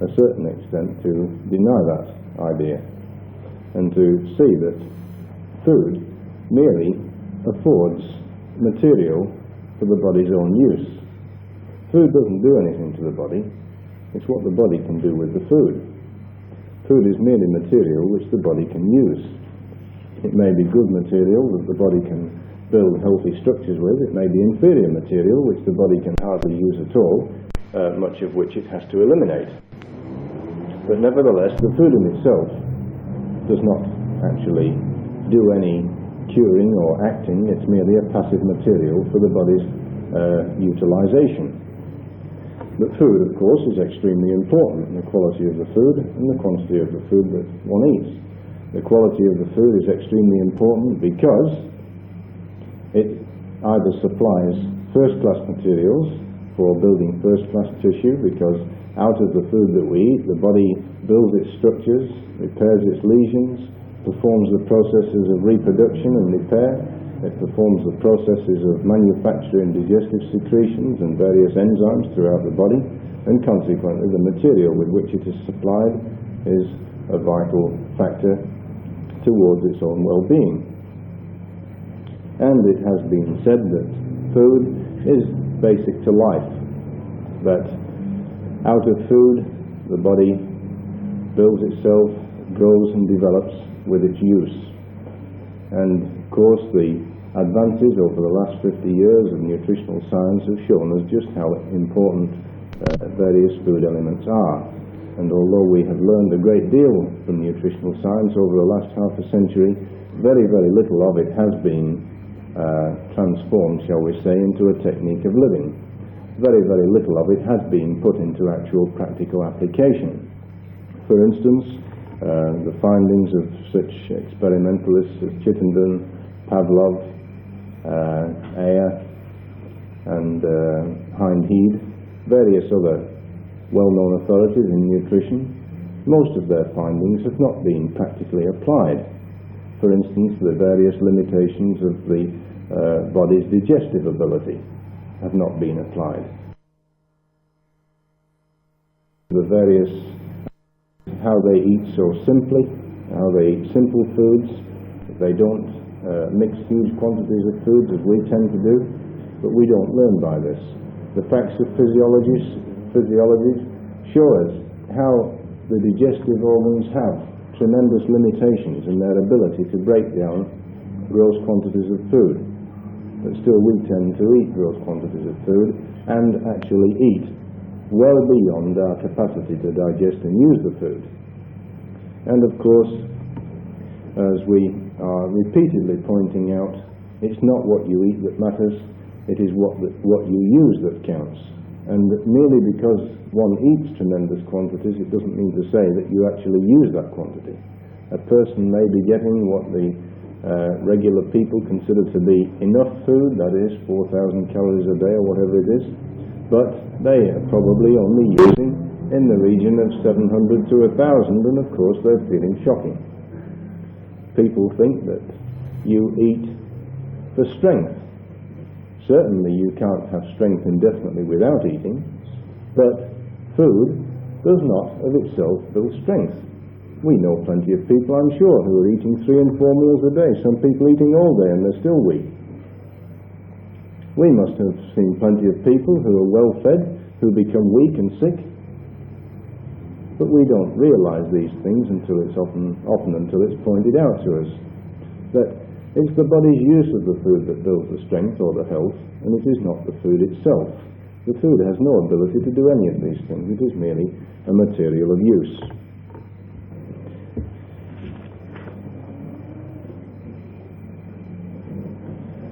a certain extent, to deny that idea and to see that food merely affords material for the body's own use. Food doesn't do anything to the body. It's what the body can do with the food. Food is merely material which the body can use. It may be good material that the body can build healthy structures with. It may be inferior material which the body can hardly use at all, much of which it has to eliminate. But nevertheless, the food in itself does not actually do any curing or acting. It's merely a passive material for the body's utilization. But food, of course, is extremely important, the quality of the food and the quantity of the food that one eats. The quality of the food is extremely important because it either supplies first-class materials for building first-class tissue, because out of the food that we eat, the body builds its structures, repairs its lesions, performs the processes of reproduction and repair. It performs the processes of manufacture and digestive secretions and various enzymes throughout the body, and consequently the material with which it is supplied is a vital factor towards its own well-being. And it has been said that food is basic to life, that out of food the body builds itself, grows and develops with its use. And of course the advances over the last 50 years of nutritional science have shown us just how important various food elements are. And although we have learned a great deal from nutritional science over the last half a century, very, very little of it has been transformed, shall we say, into a technique of living. Very, very little of it has been put into actual practical application. For instance, the findings of such experimentalists as Chittenden, Pavlov, Ayer and Hindhead, various other well-known authorities in nutrition, most of their findings have not been practically applied. For instance, the various limitations of the body's digestive ability have not been applied. The various, how they eat so simply, how they eat simple foods, they don't mix huge quantities of foods as we tend to do, but we don't learn by this. The facts of physiology show us how the digestive organs have tremendous limitations in their ability to break down gross quantities of food. But still we tend to eat gross quantities of food and actually eat well beyond our capacity to digest and use the food. And of course, as we are repeatedly pointing out, it's not what you eat that matters, it is what you use that counts. And merely because one eats tremendous quantities, it doesn't mean to say that you actually use that quantity. A person may be getting what the regular people consider to be enough food, that is 4,000 calories a day or whatever it is, but they are probably only using in the region of 700 to 1,000, and of course they're feeling shocking. People think that you eat for strength. Certainly you can't have strength indefinitely without eating, but food does not of itself build strength. We know plenty of people, I'm sure, who are eating 3 and 4 meals a day, some people eating all day and they're still weak. We must have seen plenty of people who are well fed, who become weak and sick, but we don't realize these things until it's often until it's pointed out to us that it's the body's use of the food that builds the strength or the health, and it is not the food itself. The food has no ability to do any of these things. It is merely a material of use.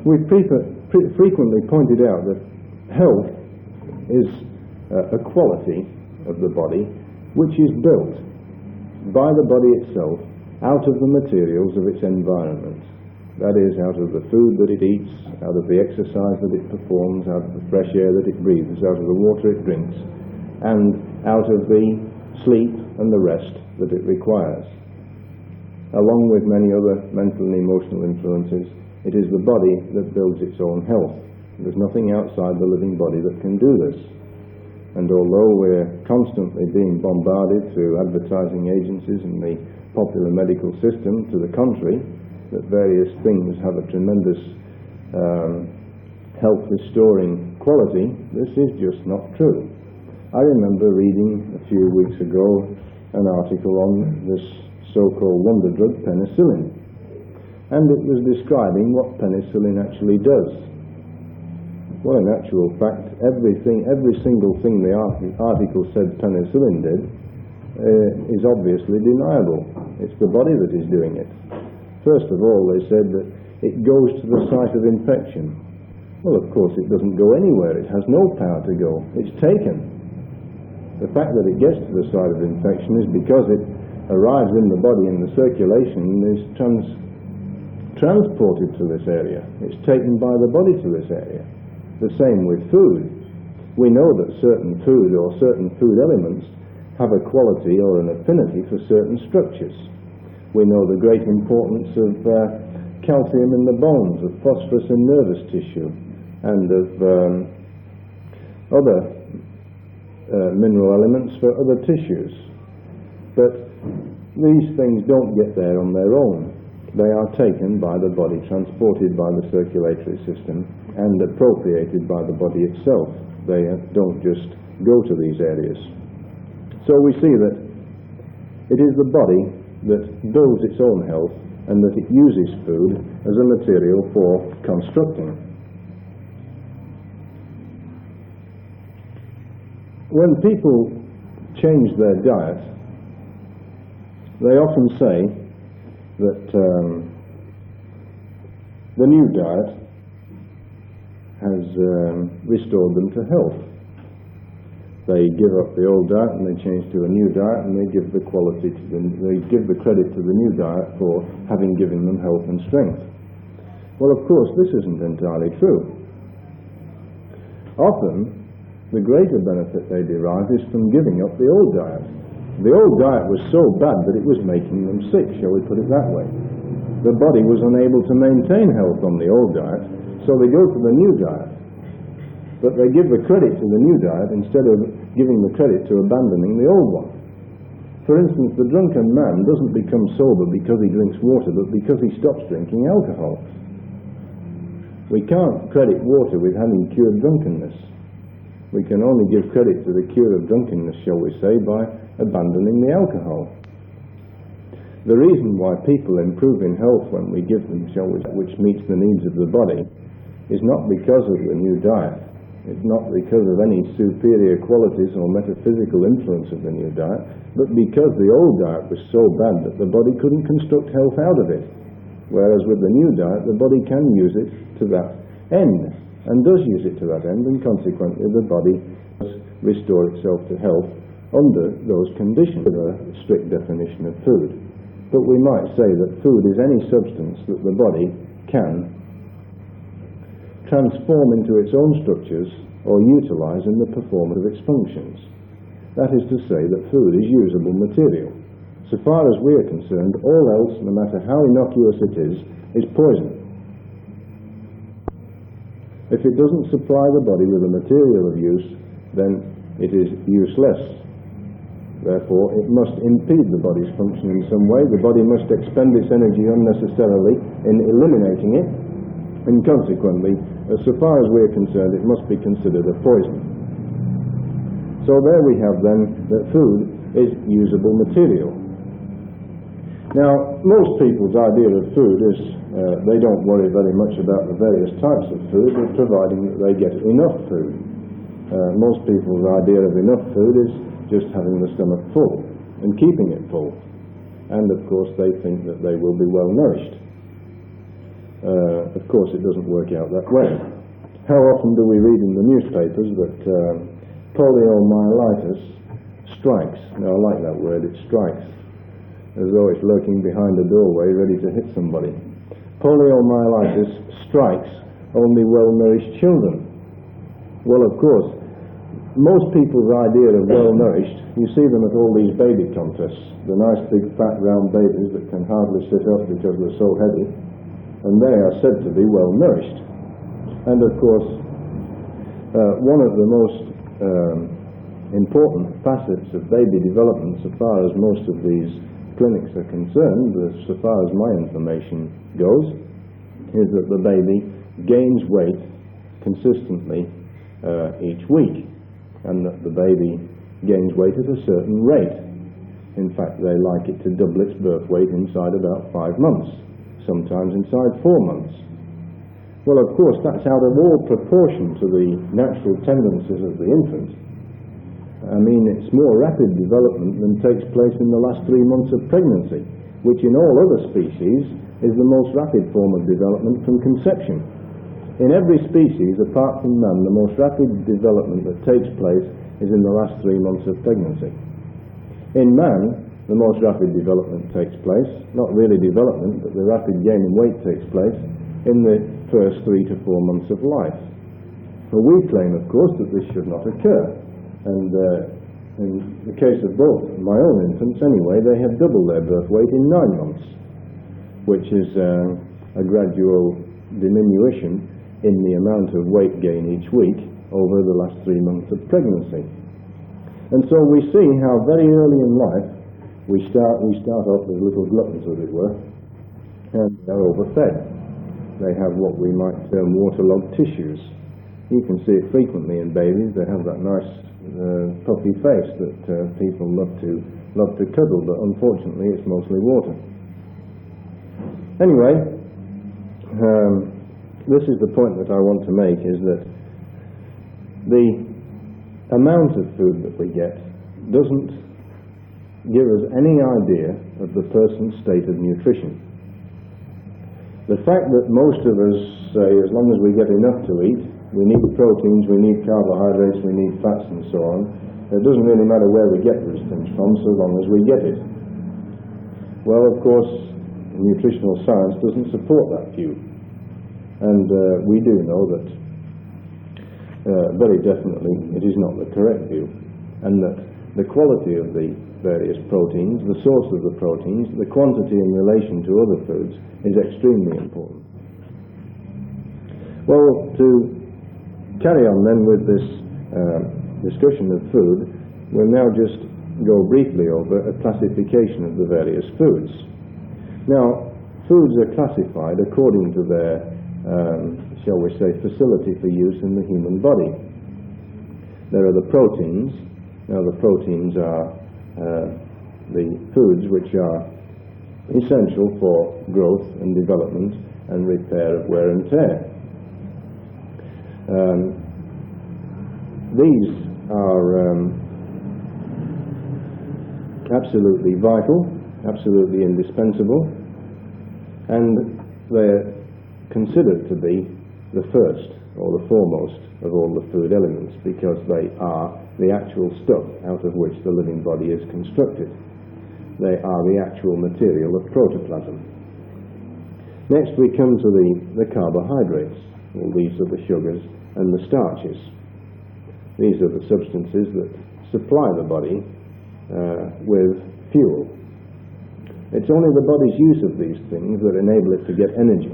We've frequently pointed out that health is a quality of the body which is built by the body itself out of the materials of its environment. That is, out of the food that it eats, out of the exercise that it performs, out of the fresh air that it breathes, out of the water it drinks, and out of the sleep and the rest that it requires. Along with many other mental and emotional influences, it is the body that builds its own health. There's nothing outside the living body that can do this. And although we're constantly being bombarded through advertising agencies and the popular medical system to the contrary, that various things have a tremendous health restoring quality, this is just not true. I remember reading a few weeks ago an article on this so-called wonder drug penicillin, and it was describing what penicillin actually does. Well, in actual fact, every single thing the article said penicillin did is obviously deniable. It's the body that is doing it. First of all, they said that it goes to the site of infection. Well, of course, it doesn't go anywhere. It has no power to go. It's taken. The fact that it gets to the site of infection is because it arrives in the body in the circulation and is transported to this area. It's taken by the body to this area. The same with food. We know that certain food or certain food elements have a quality or an affinity for certain structures. We know the great importance of calcium in the bones, of phosphorus in nervous tissue, and of other mineral elements for other tissues. But these things don't get there on their own. They are taken by the body, transported by the circulatory system, and appropriated by the body itself. They don't just go to these areas. So we see that it is the body that builds its own health, and that it uses food as a material for constructing. When people change their diet, they often say that the new diet has restored them to health. They give up the old diet and they change to a new diet, and they give the credit to the new diet for having given them health and strength. Well, of course, this isn't entirely true. Often, the greater benefit they derive is from giving up the old diet. The old diet was so bad that it was making them sick, shall we put it that way. The body was unable to maintain health on the old diet, so they go to the new diet. But they give the credit to the new diet instead of giving the credit to abandoning the old one. For instance, the drunken man doesn't become sober because he drinks water, but because he stops drinking alcohol. We can't credit water with having cured drunkenness. We can only give credit to the cure of drunkenness, shall we say, by abandoning the alcohol. The reason why people improve in health when we give them, which meets the needs of the body, is not because of the new diet. It's not because of any superior qualities or metaphysical influence of the new diet, but because the old diet was so bad that the body couldn't construct health out of it. Whereas with the new diet, the body can use it to that end, and does use it to that end, and consequently the body does restore itself to health under those conditions. A strict definition of food. But we might say that food is any substance that the body can transform into its own structures or utilize in the performance of its functions. That is to say that food is usable material. So far as we are concerned, all else, no matter how innocuous it is poison. If it doesn't supply the body with a material of use, then it is useless. Therefore, it must impede the body's function in some way. The body must expend its energy unnecessarily in eliminating it, and consequently, so far as we're concerned, it must be considered a poison. So there we have then that food is usable material. Now, most people's idea of food is they don't worry very much about the various types of food, but providing that they get enough food. Most people's idea of enough food is just having the stomach full and keeping it full. And of course they think that they will be well nourished. Of course it doesn't work out that way. How often do we read in the newspapers that poliomyelitis strikes? Now I like that word, it strikes, as though it's lurking behind a doorway ready to hit somebody. Poliomyelitis strikes only well-nourished children. Well, of course, most people's idea of well-nourished, you see them at all these baby contests, the nice big fat round babies that can hardly sit up because they're so heavy, and they are said to be well-nourished. And of course, one of the most important facets of baby development, so far as most of these clinics are concerned, so far as my information goes, is that the baby gains weight consistently each week, and that the baby gains weight at a certain rate. In fact, they like it to double its birth weight inside about 5 months, sometimes inside 4 months. Well, of course, that's out of all proportion to the natural tendencies of the infant. I mean, it's more rapid development than takes place in the last 3 months of pregnancy, which in all other species is the most rapid form of development from conception. In every species, apart from man, the most rapid development that takes place is in the last 3 months of pregnancy. In man, the most rapid development takes place, not really development, but the rapid gain in weight takes place in the first 3 to 4 months of life. Well, we claim, of course, that this should not occur. And in the case of both my own infants, anyway, they have doubled their birth weight in 9 months, which is a gradual diminution in the amount of weight gain each week over the last 3 months of pregnancy. And so we see how very early in life we start off as little gluttons, as it were, and they're overfed. They have what we might term waterlogged tissues. You can see it frequently in babies. They have that nice puffy face that people love to cuddle, but unfortunately it's mostly water. Anyway, this is the point that I want to make, is that the amount of food that we get doesn't give us any idea of the person's state of nutrition. The fact that most of us say, as long as we get enough to eat, we need proteins, we need carbohydrates, we need fats and so on, it doesn't really matter where we get those things from so long as we get it. Well, of course, nutritional science doesn't support that view, and we do know that very definitely it is not the correct view, and that the quality of the various proteins, the source of the proteins, the quantity in relation to other foods is extremely important. Well, to carry on then with this discussion of food, we'll now just go briefly over a classification of the various foods. Now, foods are classified according to their shall we say, facility for use in the human body. There are the proteins. Now, the proteins are the foods which are essential for growth and development and repair of wear and tear. These are absolutely vital, absolutely indispensable, and they're considered to be the first or the foremost of all the food elements, because they are the actual stuff out of which the living body is constructed. They are the actual material of protoplasm. Next we come to the carbohydrates. Well, these are the sugars and the starches. These are the substances that supply the body with fuel. It's only the body's use of these things that enable it to get energy.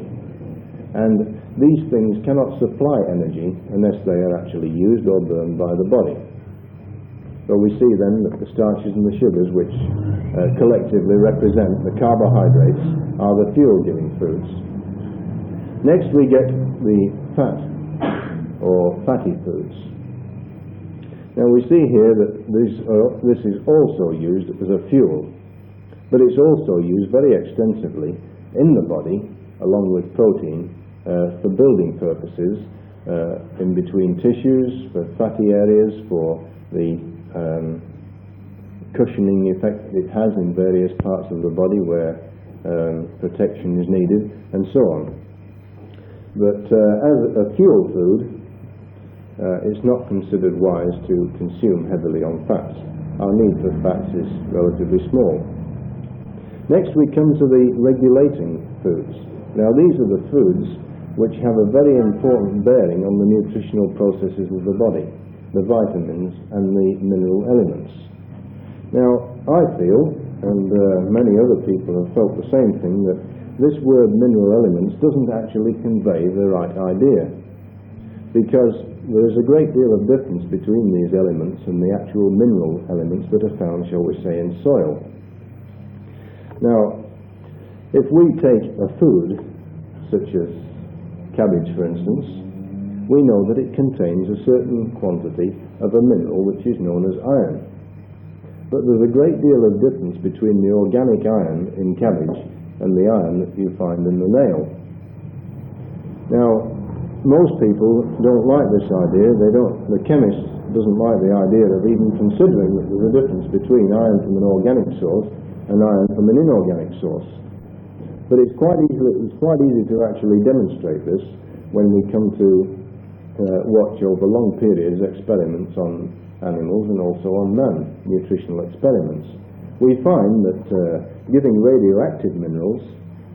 And these things cannot supply energy unless they are actually used or burned by the body. So we see then that the starches and the sugars, which collectively represent the carbohydrates, are the fuel-giving foods. Next we get the fat, or fatty foods. Now we see here that this is also used as a fuel, but it's also used very extensively in the body, along with protein, for building purposes, in between tissues, for fatty areas, for the cushioning effect it has in various parts of the body where protection is needed, and so on. But as a fuel food, it's not considered wise to consume heavily on fats. Our need for fats is relatively small. Next we come to the regulating foods. Now these are the foods which have a very important bearing on the nutritional processes of the body, the vitamins and the mineral elements. Now, I feel, and many other people have felt the same thing, that this word mineral elements doesn't actually convey the right idea. Because there is a great deal of difference between these elements and the actual mineral elements that are found, shall we say, in soil. Now, if we take a food, such as cabbage for instance, we know that it contains a certain quantity of a mineral which is known as iron. But there's a great deal of difference between the organic iron in cabbage and the iron that you find in the nail. Now, most people don't like this idea. The chemist doesn't like the idea of even considering that there's a difference between iron from an organic source and iron from an inorganic source. But it's quite easy to actually demonstrate this when we come to watch over long periods experiments on animals and also on man, nutritional experiments. We find that giving radioactive minerals,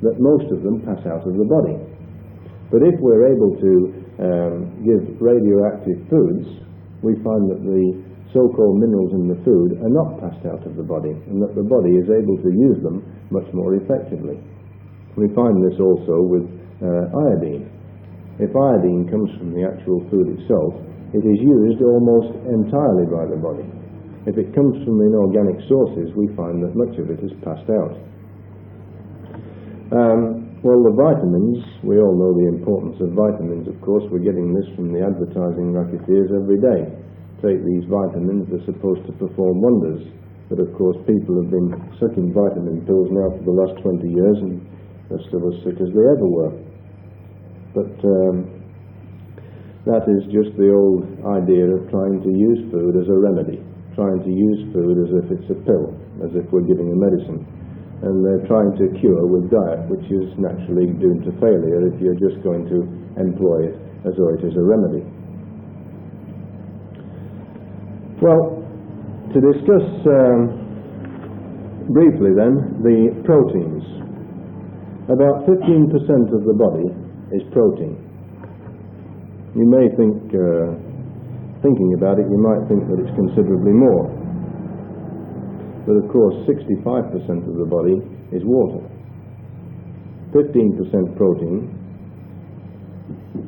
that most of them pass out of the body. But if we're able to give radioactive foods, we find that the so-called minerals in the food are not passed out of the body, and that the body is able to use them much more effectively. We find this also with iodine. If iodine comes from the actual food itself, it is used almost entirely by the body. If it comes from inorganic sources, we find that much of it is passed out. Well, the vitamins, we all know the importance of vitamins, of course. We're getting this from the advertising racketeers every day. Take these vitamins, they're supposed to perform wonders. But of course people have been sucking vitamin pills now for the last 20 years and they're still as sick as they ever were. But that is just the old idea of trying to use food as a remedy, trying to use food as if it's a pill, as if we're giving a medicine. And they're trying to cure with diet, which is naturally doomed to failure if you're just going to employ it as though it is a remedy. Well, to discuss briefly then the proteins. About 15% of the body is protein. You may think, thinking about it, you might think that it's considerably more. But of course 65% of the body is water. 15% protein,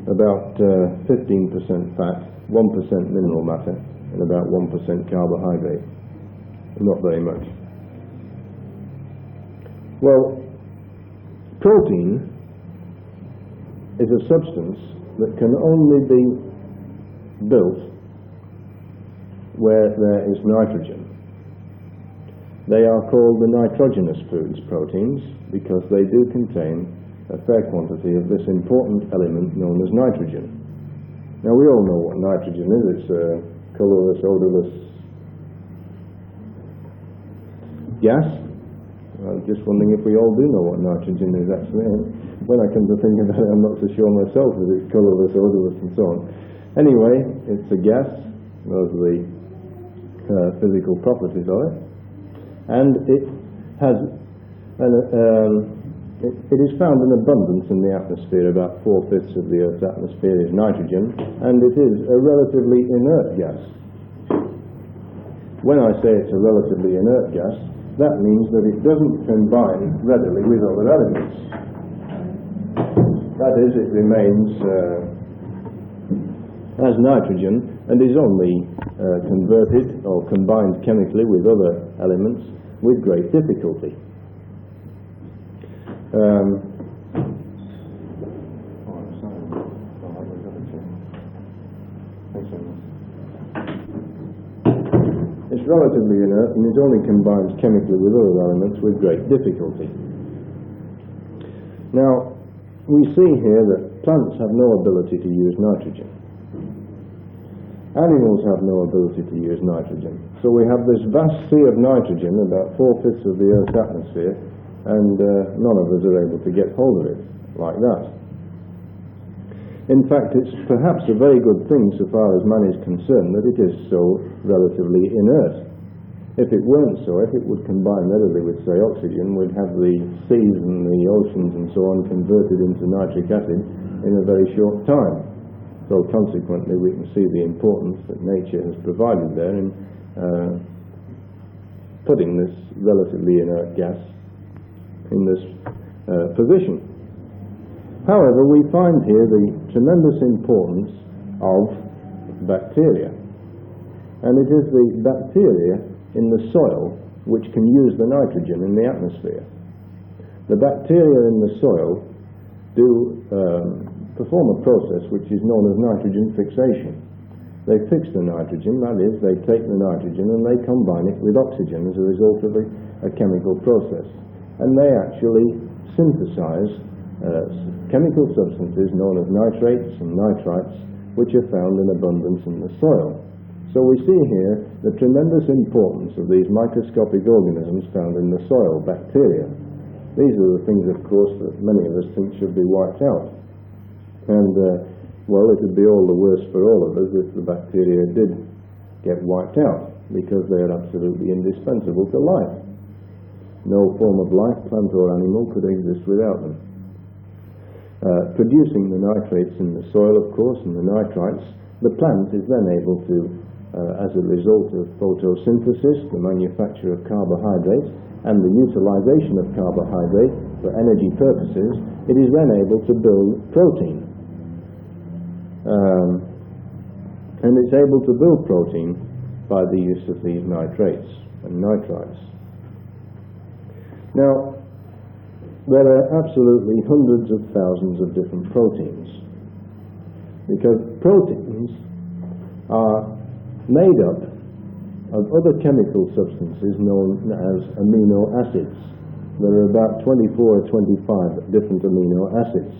about 15% fat, 1% mineral matter, and about 1% carbohydrate. Not very much. Well, protein is a substance that can only be built where there is nitrogen. They are called the nitrogenous foods, proteins, because they do contain a fair quantity of this important element known as nitrogen. Now we all know what nitrogen is. It's a colourless, odourless gas. I was just wondering if we all do know what nitrogen is actually. And when I come to think about it, I'm not so sure myself if it's colourless, odourless and so on. Anyway, it's a gas. Those are the physical properties of it. And it has it is found in abundance in the atmosphere. About 4/5 of the Earth's atmosphere is nitrogen, and it is a relatively inert gas. When I say it's a relatively inert gas, that means that it doesn't combine readily with other elements. That is, it remains as nitrogen and is only converted or combined chemically with other elements with great difficulty. It's relatively inert and it only combines chemically with other elements with great difficulty. Now, we see here that plants have no ability to use nitrogen. Animals have no ability to use nitrogen. So we have this vast sea of nitrogen, about 4/5 of the Earth's atmosphere, and none of us are able to get hold of it like that. In fact, it's perhaps a very good thing so far as man is concerned that it is so relatively inert. If it weren't so, if it would combine readily with, say, oxygen, we'd have the seas and the oceans and so on converted into nitric acid in a very short time. So consequently we can see the importance that nature has provided there in putting this relatively inert gas in this position. However, we find here the tremendous importance of bacteria. And it is the bacteria in the soil which can use the nitrogen in the atmosphere. The bacteria in the soil do perform a process which is known as nitrogen fixation. They fix the nitrogen, that is, they take the nitrogen and they combine it with oxygen as a result of a chemical process. And they actually synthesize chemical substances known as nitrates and nitrites, which are found in abundance in the soil. So we see here the tremendous importance of these microscopic organisms found in the soil, bacteria. These are the things, of course, that many of us think should be wiped out. And, well, it would be all the worse for all of us if the bacteria did get wiped out, because they are absolutely indispensable to life. No form of life, plant or animal, could exist without them. Producing the nitrates in the soil, of course, and the nitrites, the plant is then able to, as a result of photosynthesis, the manufacture of carbohydrates, and the utilization of carbohydrate for energy purposes, it is then able to build protein. And it's able to build protein by the use of these nitrates and nitrites. Now, there are absolutely hundreds of thousands of different proteins, because proteins are made up of other chemical substances known as amino acids. There are about 24 or 25 different amino acids,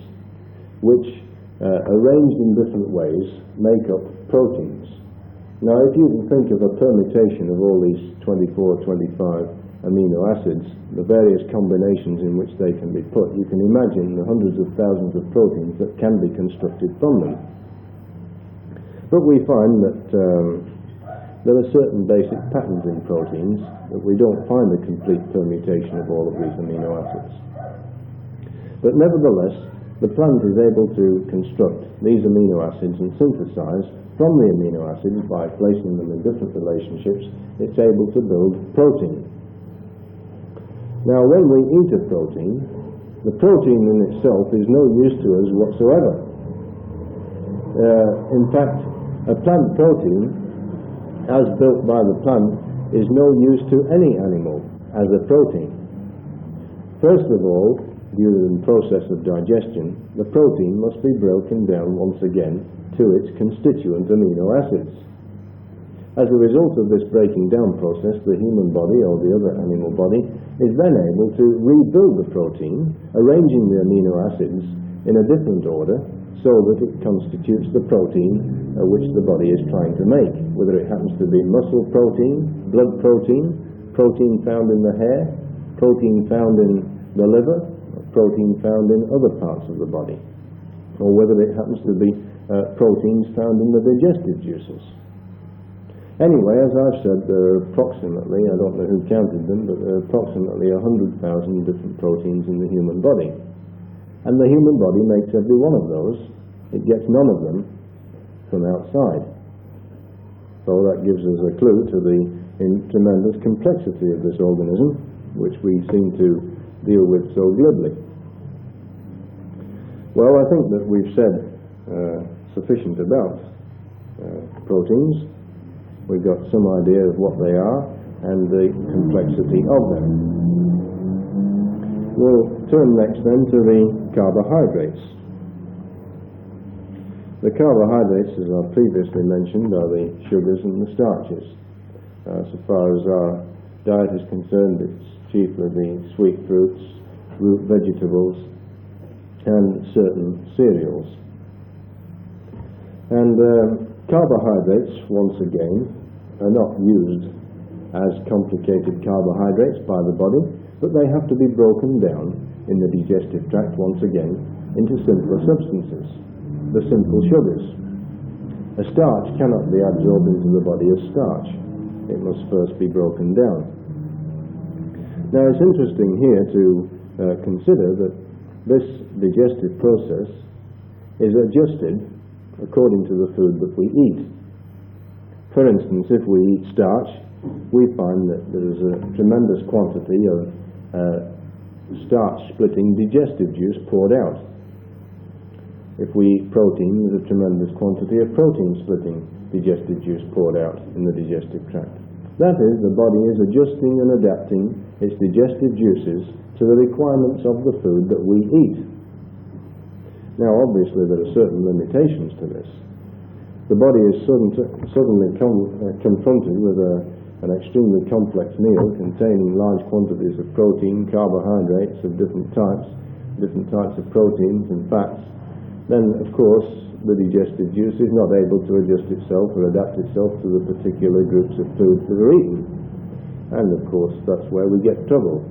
which, arranged in different ways, make up proteins. Now, if you can think of a permutation of all these 24 or 25 amino acids, the various combinations in which they can be put, you can imagine the hundreds of thousands of proteins that can be constructed from them. But we find that there are certain basic patterns in proteins that we don't find a complete permutation of all of these amino acids. But nevertheless, the plant is able to construct these amino acids and synthesize from the amino acids by placing them in different relationships. It's able to build protein. Now, when we eat a protein, the protein in itself is no use to us whatsoever. In fact, a plant protein, as built by the plant, is no use to any animal as a protein. First of all, during the process of digestion, the protein must be broken down once again to its constituent amino acids. As a result of this breaking down process, the human body, or the other animal body, is then able to rebuild the protein, arranging the amino acids in a different order so that it constitutes the protein which the body is trying to make, whether it happens to be muscle protein, blood protein, protein found in the hair, protein found in the liver, or protein found in other parts of the body, or whether it happens to be proteins found in the digestive juices. Anyway, as I've said, there are approximately, I don't know who counted them, but there are approximately 100,000 different proteins in the human body. And the human body makes every one of those. It gets none of them from outside. So that gives us a clue to the tremendous complexity of this organism, which we seem to deal with so glibly. Well, I think that we've said sufficient about proteins. We've got some idea of what they are and the complexity of them. We'll turn next then to the carbohydrates. The carbohydrates, as I previously mentioned, are the sugars and the starches. So far as our diet is concerned, it's chiefly the sweet fruits, root vegetables, and certain cereals. And carbohydrates, once again, are not used as complicated carbohydrates by the body, but they have to be broken down in the digestive tract once again into simpler substances, the simple sugars. A starch cannot be absorbed into the body as starch. It must first be broken down. Now, it's interesting here to consider that this digestive process is adjusted according to the food that we eat. For instance, if we eat starch, we find that there is a tremendous quantity of starch-splitting digestive juice poured out. If we eat protein, there's a tremendous quantity of protein-splitting digestive juice poured out in the digestive tract. That is, the body is adjusting and adapting its digestive juices to the requirements of the food that we eat. Now, obviously, there are certain limitations to this. The body is suddenly confronted with an extremely complex meal containing large quantities of protein, carbohydrates of different types of proteins and fats. Then, of course, the digestive juice is not able to adjust itself or adapt itself to the particular groups of foods that are eaten. And, of course, that's where we get trouble.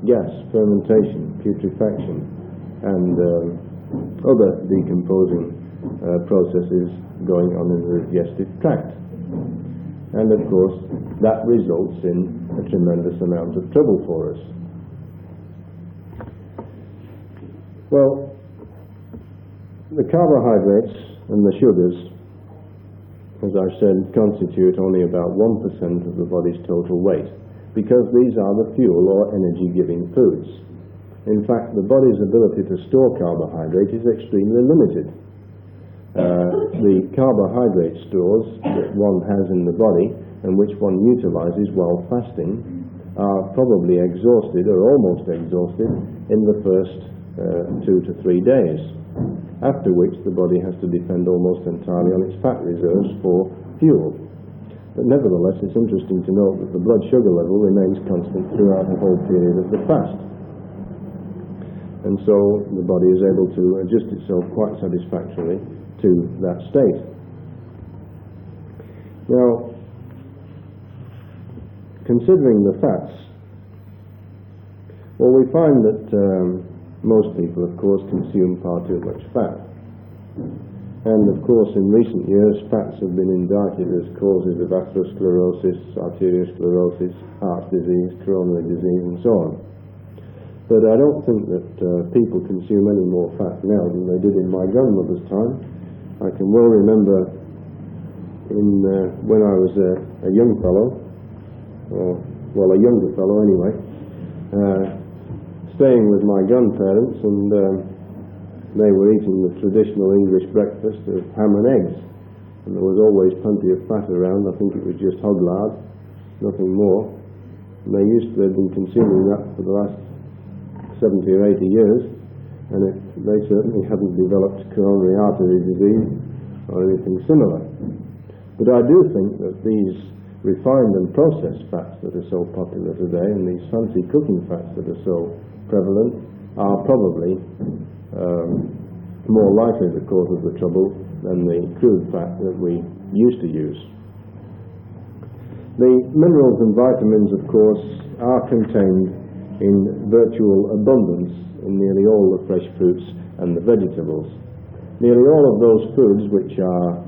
Gas, fermentation, putrefaction, and other decomposing processes going on in the digestive tract. And, of course, that results in a tremendous amount of trouble for us. Well, the carbohydrates and the sugars, as I've said, constitute only about 1% of the body's total weight, because these are the fuel or energy-giving foods. In fact, the body's ability to store carbohydrate is extremely limited. The carbohydrate stores that one has in the body and which one utilizes while fasting are probably exhausted or almost exhausted in the first 2 to 3 days, after which the body has to depend almost entirely on its fat reserves for fuel. But nevertheless, it's interesting to note that the blood sugar level remains constant throughout the whole period of the fast. And so the body is able to adjust itself quite satisfactorily to that state. Now, considering the fats, well, we find that most people, of course, consume far too much fat. And, of course, in recent years, fats have been indicted as causes of atherosclerosis, arteriosclerosis, heart disease, coronary disease, and so on. But I don't think that people consume any more fat now than they did in my grandmother's time. I can well remember when I was a young fellow, a younger fellow anyway, staying with my grandparents, and they were eating the traditional English breakfast of ham and eggs, and there was always plenty of fat around. I think it was just hog lard, nothing more. And they'd been consuming that for the last 70 or 80 years, and they certainly hadn't developed coronary artery disease or anything similar. But I do think that these refined and processed fats that are so popular today, and these fancy cooking fats that are so prevalent, are probably more likely the cause of the trouble than the crude fat that we used to use. The minerals and vitamins, of course, are contained in virtual abundance in nearly all the fresh fruits and the vegetables. Nearly all of those foods which are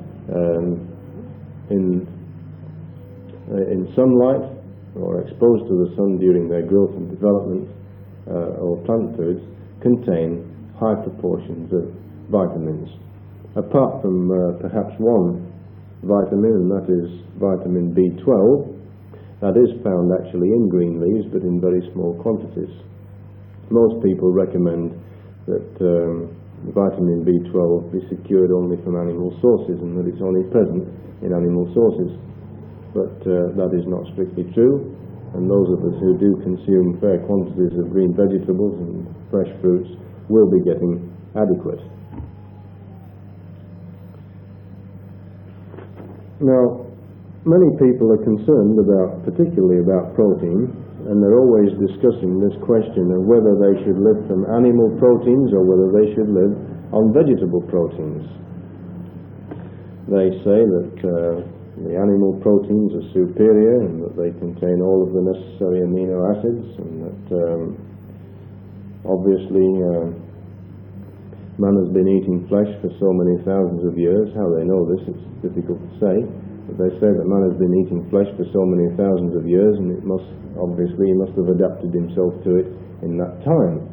in sunlight or exposed to the sun during their growth and development, or plant foods, contain high proportions of vitamins, apart from perhaps one vitamin, and that is vitamin B12. That is found actually in green leaves, but in very small quantities. Most people recommend that vitamin B12 be secured only from animal sources, and that it's only present in animal sources. But that is not strictly true, and those of us who do consume fair quantities of green vegetables and fresh fruits will be getting adequate. Now, many people are concerned particularly about protein, and they're always discussing this question of whether they should live from animal proteins or whether they should live on vegetable proteins. They say that the animal proteins are superior and that they contain all of the necessary amino acids, and that obviously man has been eating flesh for so many thousands of years. How they know this, it's difficult to say. But they say that man has been eating flesh for so many thousands of years, and he must have adapted himself to it in that time.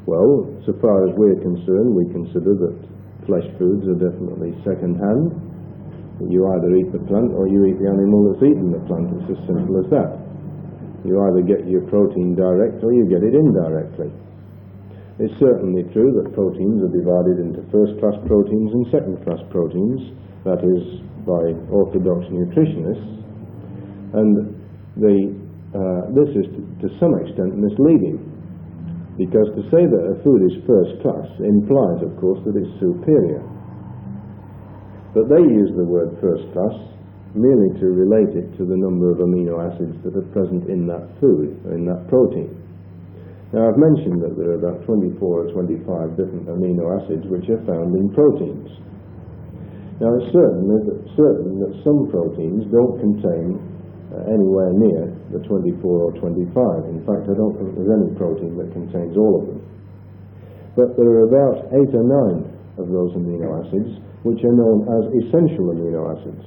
Well, so far as we're concerned, we consider that flesh foods are definitely second-hand. You either eat the plant or you eat the animal that's eaten the plant. It's as simple as that. You either get your protein direct or you get it indirectly. It's certainly true that proteins are divided into first-class proteins and second-class proteins, that is by orthodox nutritionists, and this is to some extent misleading, because to say that a food is first class implies, of course, that it's superior. But they use the word first class merely to relate it to the number of amino acids that are present in that food, in that protein. Now, I've mentioned that there are about 24 or 25 different amino acids which are found in proteins. Now, it's certain that some proteins don't contain anywhere near the 24 or 25. In fact, I don't think there's any protein that contains all of them. But there are about 8 or 9 of those amino acids which are known as essential amino acids.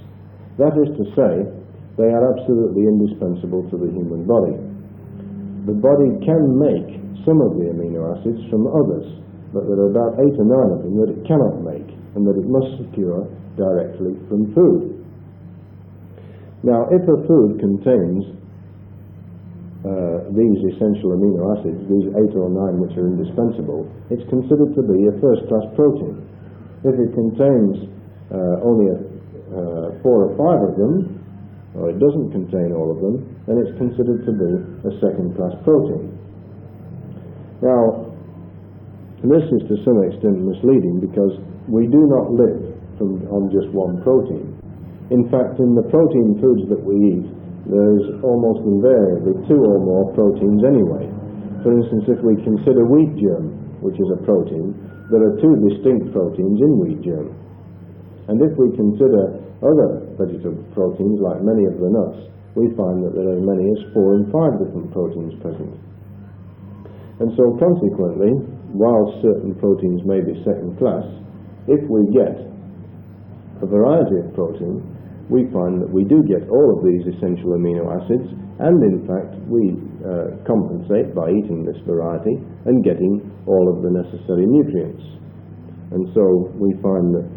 That is to say, they are absolutely indispensable to the human body. The body can make some of the amino acids from others, but there are about 8 or 9 of them that it cannot make, and that it must secure directly from food. Now, if a food contains these essential amino acids, these 8 or 9 which are indispensable, it's considered to be a first-class protein. If it contains only 4 or 5 of them, or it doesn't contain all of them, then it's considered to be a second-class protein. Now, this is to some extent misleading, because we do not live on just one protein. In fact, in the protein foods that we eat, there's almost invariably 2 or more proteins anyway. For instance, if we consider wheat germ, which is a protein, there are 2 distinct proteins in wheat germ. And if we consider other vegetable proteins, like many of the nuts, we find that there are as many as 4 and 5 different proteins present. And so consequently, while certain proteins may be second class, if we get a variety of protein, we find that we do get all of these essential amino acids, and in fact we compensate by eating this variety and getting all of the necessary nutrients. And so we find that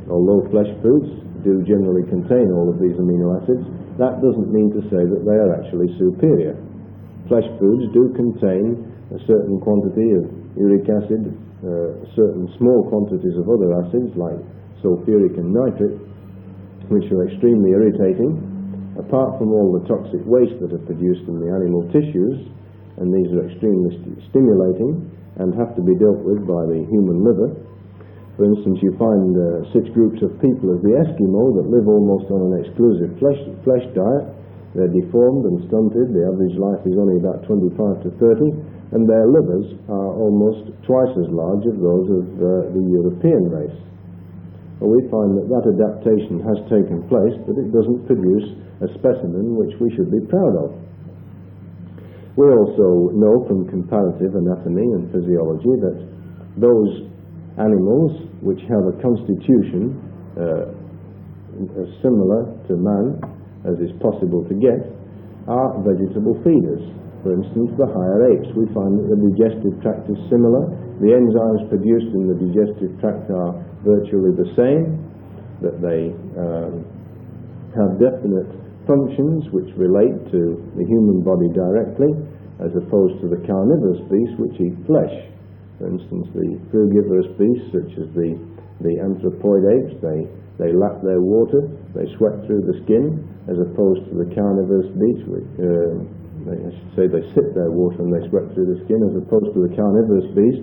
although flesh foods do generally contain all of these amino acids, that doesn't mean to say that they are actually superior. Flesh foods do contain a certain quantity of uric acid, certain small quantities of other acids like sulfuric and nitric, which are extremely irritating, apart from all the toxic waste that are produced in the animal tissues, and these are extremely stimulating and have to be dealt with by the human liver. For instance, you find 6 groups of people of the Eskimo that live almost on an exclusive flesh diet. They're deformed and stunted. The average life is only about 25 to 30, and their livers are almost twice as large as those of the European race. Well, we find that that adaptation has taken place, but it doesn't produce a specimen which we should be proud of. We also know from comparative anatomy and physiology that those animals which have a constitution as similar to man as is possible to get are vegetable feeders. For instance, the higher apes, we find that the digestive tract is similar. The enzymes produced in the digestive tract are virtually the same, that they have definite functions which relate to the human body directly, as opposed to the carnivorous beasts which eat flesh. For instance, the frugivorous beasts, such as the anthropoid apes, they lap their water, they sweat through the skin, as opposed to the carnivorous beasts, which, I should say they sip their water and they sweat through the skin, as opposed to the carnivorous beast,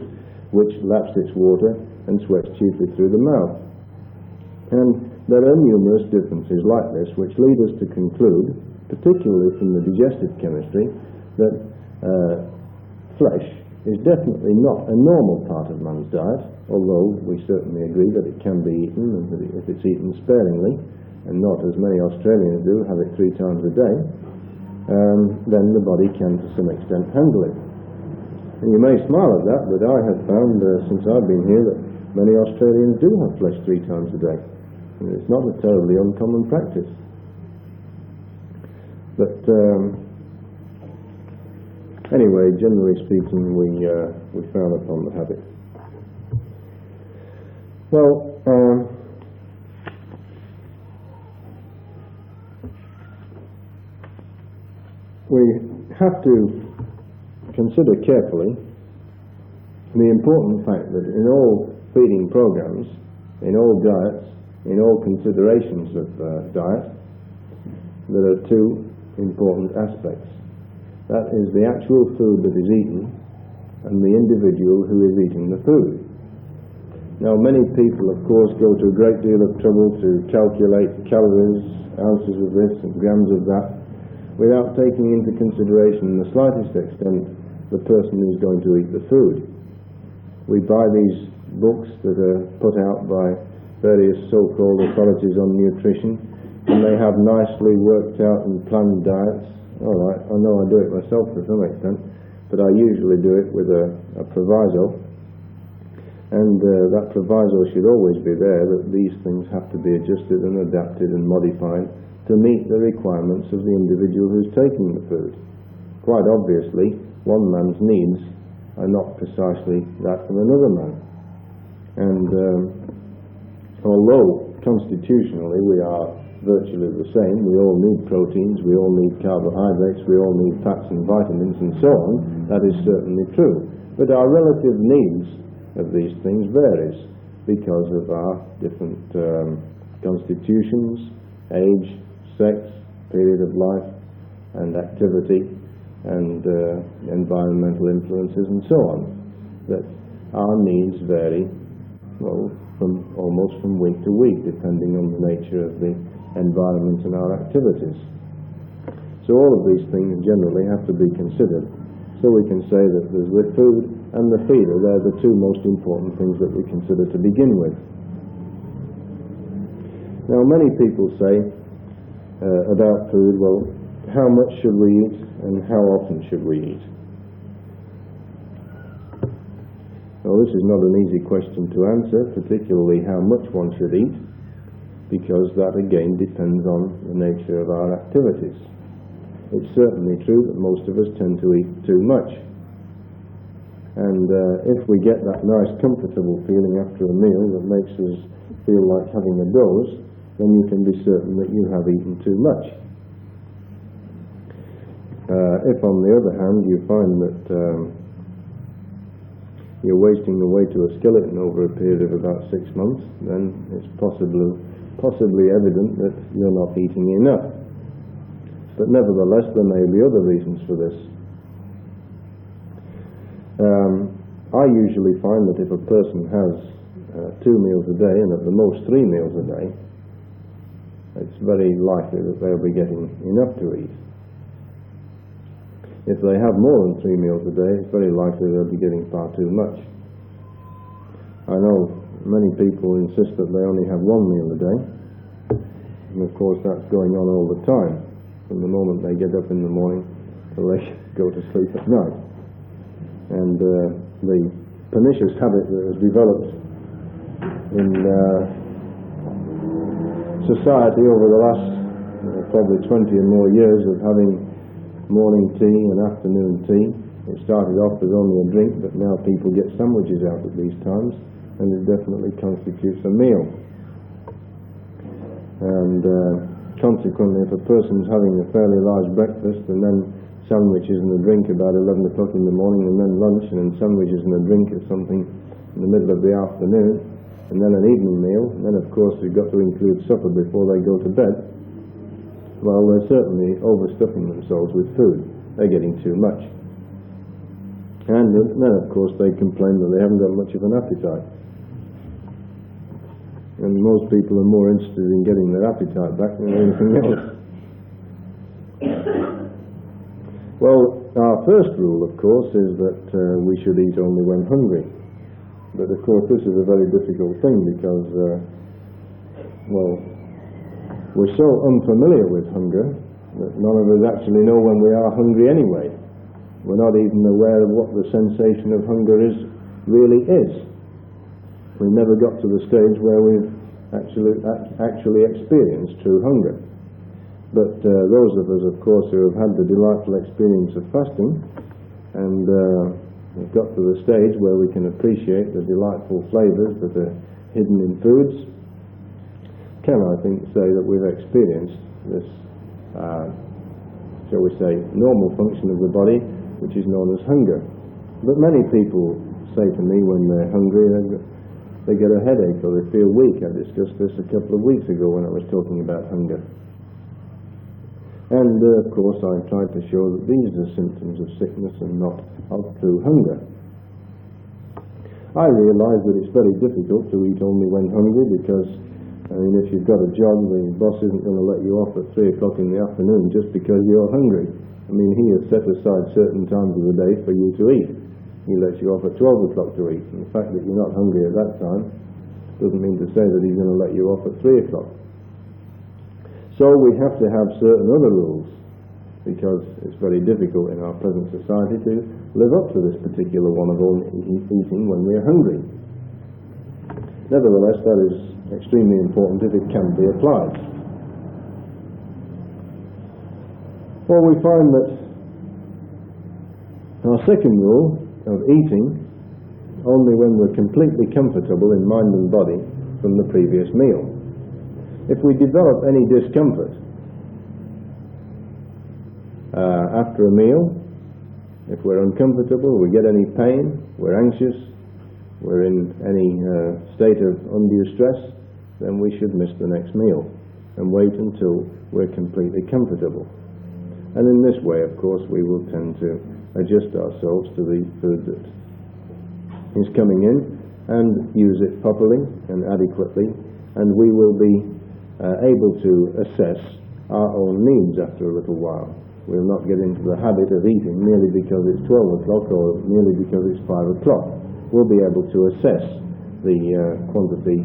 which laps its water and sweats chiefly through the mouth. And there are numerous differences like this which lead us to conclude, particularly from the digestive chemistry, that flesh is definitely not a normal part of man's diet, although we certainly agree that it can be eaten, and that if it's eaten sparingly, and not as many Australians do, have it 3 times a day, then the body can to some extent handle it. And you may smile at that, but I have found since I've been here that many Australians do have flesh 3 times a day. And it's not a terribly uncommon practice. But anyway, generally speaking, we frown upon the habit. Well, we have to consider carefully the important fact that in all feeding programs, in all diets, in all considerations of diet, there are two important aspects. That is the actual food that is eaten and the individual who is eating the food. Now, many people, of course, go to a great deal of trouble to calculate calories, ounces of this and grams of that, without taking into consideration in the slightest extent the person who's going to eat the food. We buy these books that are put out by various so-called authorities on nutrition, and they have nicely worked out and planned diets. All right, I know I do it myself to some extent, but I usually do it with a proviso, and that proviso should always be there that these things have to be adjusted and adapted and modified to meet the requirements of the individual who's taking the food. Quite obviously, one man's needs are not precisely that of another man. And although constitutionally we are virtually the same, we all need proteins, we all need carbohydrates, we all need fats and vitamins and so on, that is certainly true. But our relative needs of these things varies because of our different constitutions, age, sex, period of life, and activity, and environmental influences and so on. That our needs vary, well, almost from week to week, depending on the nature of the environment and our activities. So all of these things generally have to be considered. So we can say that there's the food and the feeder, they're the two most important things that we consider to begin with. Now, many people say about food, well, how much should we eat and how often should we eat? Well, this is not an easy question to answer, particularly how much one should eat, because that again depends on the nature of our activities. It's certainly true that most of us tend to eat too much. And if we get that nice comfortable feeling after a meal that makes us feel like having a doze, then you can be certain that you have eaten too much. If on the other hand you find that you're wasting away to a skeleton over a period of about 6 months, then it's possibly evident that you're not eating enough. But nevertheless, there may be other reasons for this. I usually find that if a person has 2 meals a day, and at the most 3 meals a day, it's very likely that they'll be getting enough to eat. If they have more than 3 meals a day, it's very likely they'll be getting far too much. I know many people insist that they only have 1 meal a day, and of course that's going on all the time, from the moment they get up in the morning till they go to sleep at night. And the pernicious habit that has developed in society over the last probably 20 or more years of having morning tea and afternoon tea. It started off as only a drink, but now people get sandwiches out at these times, and it definitely constitutes a meal. And consequently, if a person's having a fairly large breakfast and then sandwiches and a drink about 11 o'clock in the morning, and then lunch, and then sandwiches and a drink or something in the middle of the afternoon, and then an evening meal, and then of course they've got to include supper before they go to bed, well, they're certainly overstuffing themselves with food. They're getting too much. And then of course they complain that they haven't got much of an appetite. And most people are more interested in getting their appetite back than anything else. Well, our first rule, of course, is that we should eat only when hungry. But of course this is a very difficult thing because, well, we're so unfamiliar with hunger that none of us actually know when we are hungry anyway. We're not even aware of what the sensation of hunger really is. We've never got to the stage where we've actually experienced true hunger. But those of us, of course, who have had the delightful experience of fasting and we've got to the stage where we can appreciate the delightful flavours that are hidden in foods, can, I think, say that we've experienced this, shall we say, normal function of the body, which is known as hunger. But many people say to me when they're hungry, they get a headache or they feel weak. I discussed this a couple of weeks ago when I was talking about hunger. And of course I tried to show that these are symptoms of sickness and not of true hunger. I realise that it's very difficult to eat only when hungry because, if you've got a job, the boss isn't going to let you off at 3 o'clock in the afternoon just because you're hungry. He has set aside certain times of the day for you to eat. He lets you off at 12 o'clock to eat. And the fact that you're not hungry at that time doesn't mean to say that he's going to let you off at 3 o'clock. So we have to have certain other rules, because it's very difficult in our present society to live up to this particular one of only eating when we're hungry. Nevertheless, that is extremely important if it can be applied. Well, we find that our second rule of eating only when we're completely comfortable in mind and body from the previous meal. If we develop any discomfort after a meal, if we're uncomfortable, we get any pain, we're anxious, we're in any state of undue stress, then we should miss the next meal and wait until we're completely comfortable. And in this way, of course, we will tend to adjust ourselves to the food that is coming in and use it properly and adequately, and we will be able to assess our own needs after a little while. We'll not get into the habit of eating merely because it's 12 o'clock or merely because it's 5 o'clock. We'll be able to assess the quantity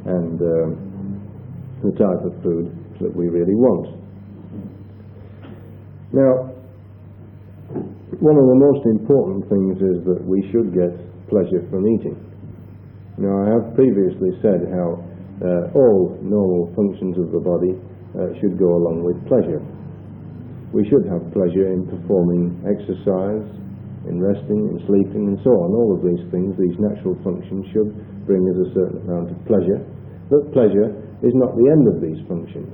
and the type of food that we really want. Now, one of the most important things is that we should get pleasure from eating. Now, I have previously said how all normal functions of the body should go along with pleasure. We should have pleasure in performing exercise, in resting, in sleeping, and so on. All of these things, these natural functions, should bring us a certain amount of pleasure. But pleasure is not the end of these functions.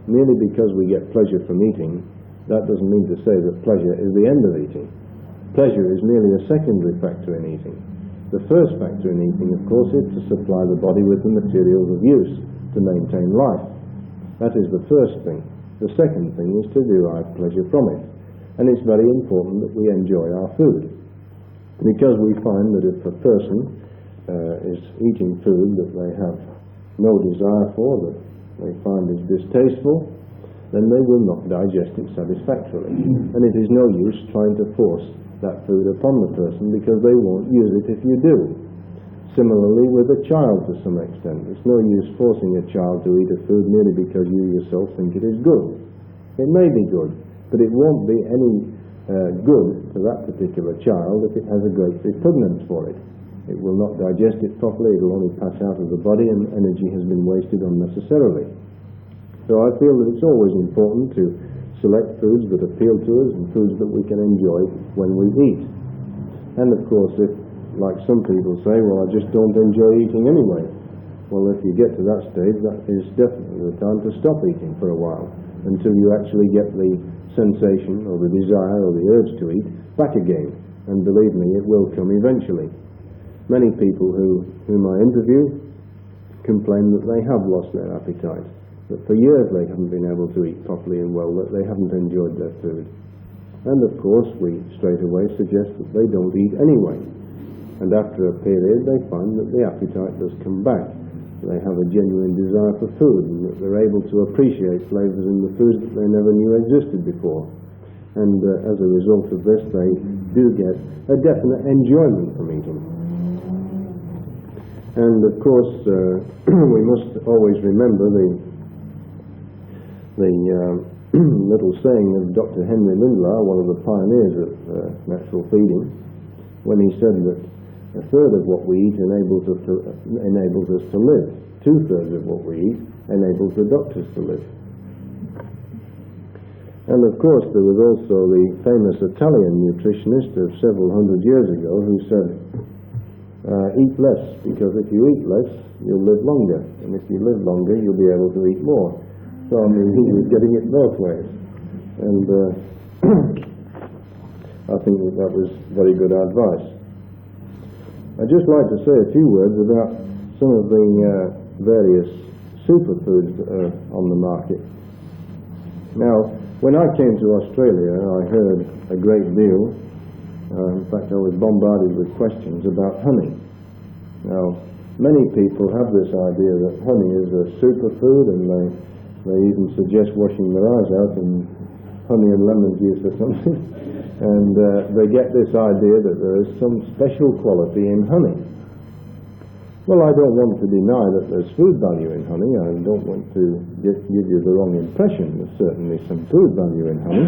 Merely because we get pleasure from eating, that doesn't mean to say that pleasure is the end of eating. Pleasure is merely a secondary factor in eating. The first factor in eating, of course, is to supply the body with the materials of use to maintain life. That is the first thing. The second thing is to derive pleasure from it. And it's very important that we enjoy our food. Because we find that if a person is eating food that they have no desire for, that they find is distasteful, then they will not digest it satisfactorily. And it is no use trying to force that food upon the person, because they won't use it if you do. Similarly with a child to some extent. It's no use forcing a child to eat a food merely because you yourself think it is good. It may be good, but it won't be any good to that particular child if it has a great repugnance for it. It will not digest it properly, it will only pass out of the body, and energy has been wasted unnecessarily. So I feel that it's always important to select foods that appeal to us and foods that we can enjoy when we eat. And of course, if, like some people say, well, I just don't enjoy eating anyway. Well, if you get to that stage, that is definitely the time to stop eating for a while, until you actually get the sensation or the desire or the urge to eat back again. And believe me, it will come eventually. Many people whom I interview complain that they have lost their appetite, that for years they haven't been able to eat properly and well, that they haven't enjoyed their food. And of course we straight away suggest that they don't eat anyway. And after a period they find that the appetite does come back. They have a genuine desire for food, and that they're able to appreciate flavours in the food that they never knew existed before. And as a result of this, they do get a definite enjoyment from eating. And of course we must always remember the little saying of Dr. Henry Lindlar, one of the pioneers of natural feeding, when he said that a third of what we eat enables us to live. 2/3 of what we eat enables the doctors to live. And of course there was also the famous Italian nutritionist of several hundred years ago who said, eat less, because if you eat less, you'll live longer. And if you live longer, you'll be able to eat more. So, I mean, he was getting it both ways. And I think that was very good advice. I'd just like to say a few words about some of the various superfoods that are on the market. Now, when I came to Australia, I heard a great deal. In fact, I was bombarded with questions about honey. Now, many people have this idea that honey is a superfood, and they even suggest washing their eyes out in honey and lemon juice or something. And they get this idea that there is some special quality in honey. Well, I don't want to deny that there's food value in honey. I don't want to give you the wrong impression. There's certainly some food value in honey.